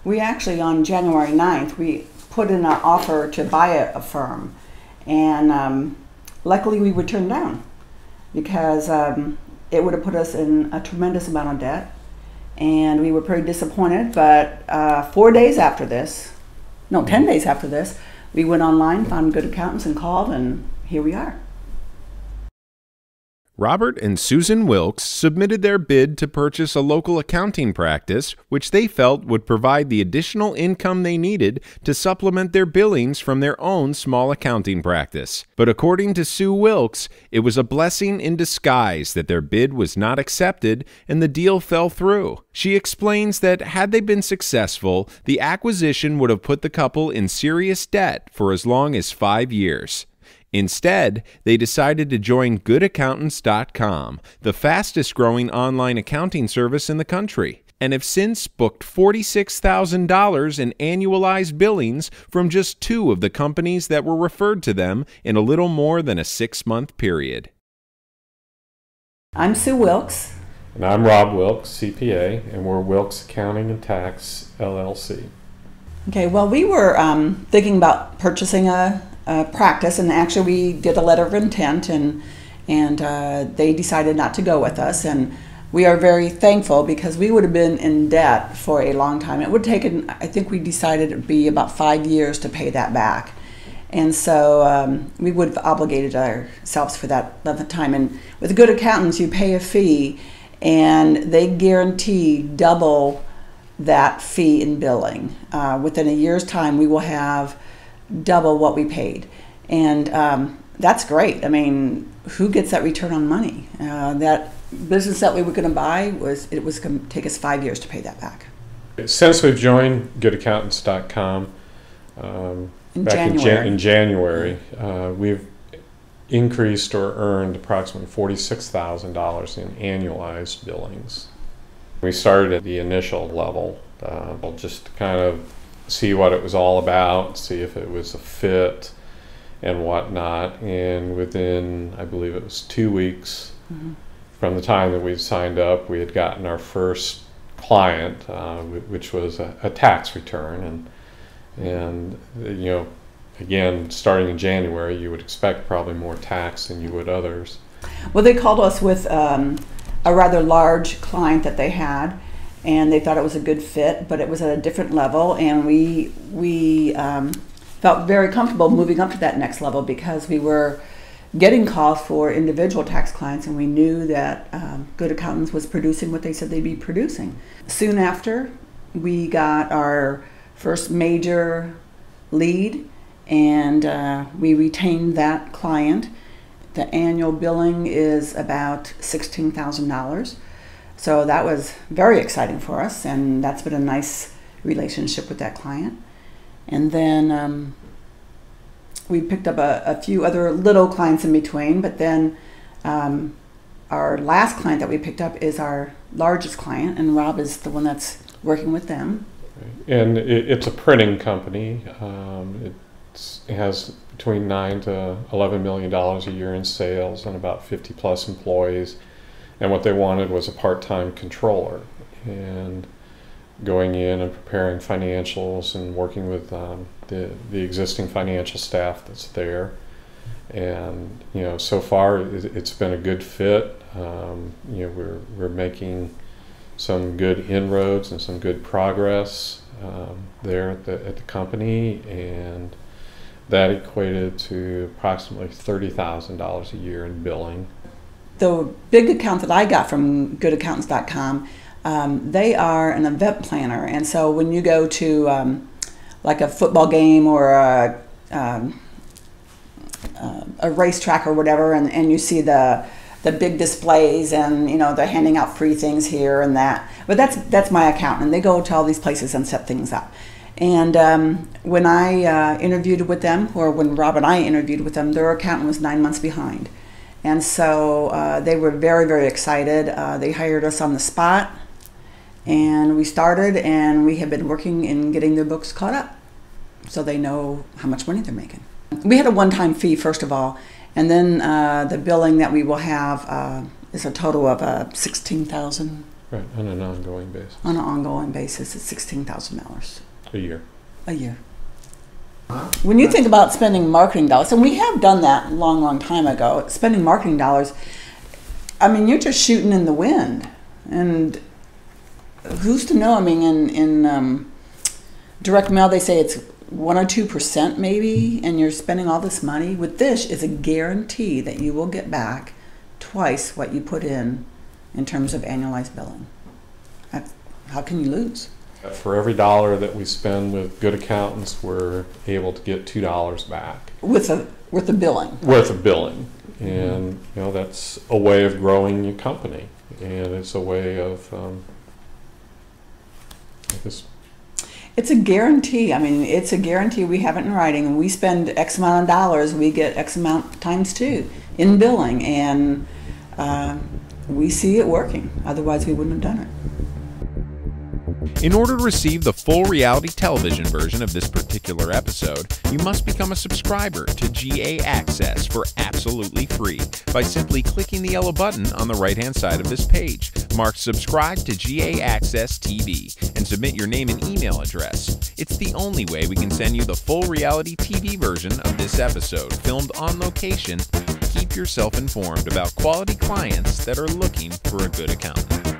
We actually, on January 9th, we put in an offer to buy a firm, and luckily we were turned down because it would have put us in a tremendous amount of debt, and we were pretty disappointed. But 10 days after this, we went online, found Good Accountants, and called, and here we are. Robert and Susan Wilkes submitted their bid to purchase a local accounting practice, which they felt would provide the additional income they needed to supplement their billings from their own small accounting practice. But according to Sue Wilkes, it was a blessing in disguise that their bid was not accepted and the deal fell through. She explains that had they been successful, the acquisition would have put the couple in serious debt for as long as 5 years. Instead, they decided to join goodaccountants.com, the fastest-growing online accounting service in the country, and have since booked $46,000 in annualized billings from just 2 of the companies that were referred to them in a little more than a 6-month period. I'm Sue Wilkes. And I'm Rob Wilkes, CPA, and we're Wilkes Accounting and Tax, LLC. Okay, well, we were thinking about purchasing a practice, and actually we did a letter of intent, and they decided not to go with us, and we are very thankful because we would have been in debt for a long time. It would have taken, I think we decided it would be about 5 years to pay that back, and so we would have obligated ourselves for that length of time. And with Good Accountants, you pay a fee, and they guarantee double that fee in billing. Within a year's time, we will have double what we paid, and that's great. I mean, who gets that return on money? That business that we were going to buy was going to take us 5 years to pay that back. Since we've joined goodaccountants.com in January, we've increased or earned approximately $46,000 in annualized billings. We started at the initial level, just to kind of see what it was all about, see if it was a fit and whatnot. And within, I believe it was 2 weeks from the time that we signed up, we had gotten our first client, which was a tax return. And you know, again, starting in January, you would expect probably more tax than you would others. Well, they called us with a rather large client that they had, and they thought it was a good fit, but it was at a different level, and we felt very comfortable moving up to that next level because we were getting calls for individual tax clients, and we knew that Good Accountants was producing what they said they'd be producing. Soon after, we got our first major lead, and we retained that client. The annual billing is about $16,000. So that was very exciting for us, and that's been a nice relationship with that client. And then we picked up a few other little clients in between, but then our last client that we picked up is our largest client, and Rob is the one that's working with them. And it's a printing company. It has between $9 to $11 million a year in sales and about 50 plus employees. And what they wanted was a part-time controller, and going in and preparing financials and working with the existing financial staff that's there. And you know, so far it's been a good fit. You know, we're making some good inroads and some good progress there at the company, and that equated to approximately $30,000 a year in billing. The big account that I got from goodaccountants.com, they are an event planner, and so when you go to like a football game or a racetrack or whatever, and you see the big displays, and you know, they're handing out free things here and that. But that's my accountant, and they go to all these places and set things up. And when I interviewed with them, or when Rob and I interviewed with them, their accountant was 9 months behind. And so they were very, very excited. They hired us on the spot, and we started, and we have been working in getting their books caught up so they know how much money they're making. We had a one-time fee, first of all, and then the billing that we will have is a total of $16,000 Right, on an ongoing basis. On an ongoing basis, it's $16,000 A year. a year. When you think about spending marketing dollars, and we have done that a long, long time ago, spending marketing dollars, I mean, you're just shooting in the wind. And who's to know? I mean, in direct mail, they say it's 1 or 2% maybe, and you're spending all this money. With this, it's a guarantee that you will get back twice what you put in terms of annualized billing. How can you lose? For every dollar that we spend with good accountants, we're able to get $2 back. Worth of billing. Worth of billing. And that's a way of growing your company. And it's a way of it's a guarantee. I mean, it's a guarantee. We have it in writing, and we spend X amount of dollars, we get X amount times 2 in billing, and we see it working. Otherwise, we wouldn't have done it. In order to receive the full reality television version of this particular episode, you must become a subscriber to GA Access for absolutely free by simply clicking the yellow button on the right-hand side of this page marked Subscribe to GA Access TV and submit your name and email address. It's the only way we can send you the full reality TV version of this episode, filmed on location. Keep yourself informed about quality clients that are looking for a good accountant.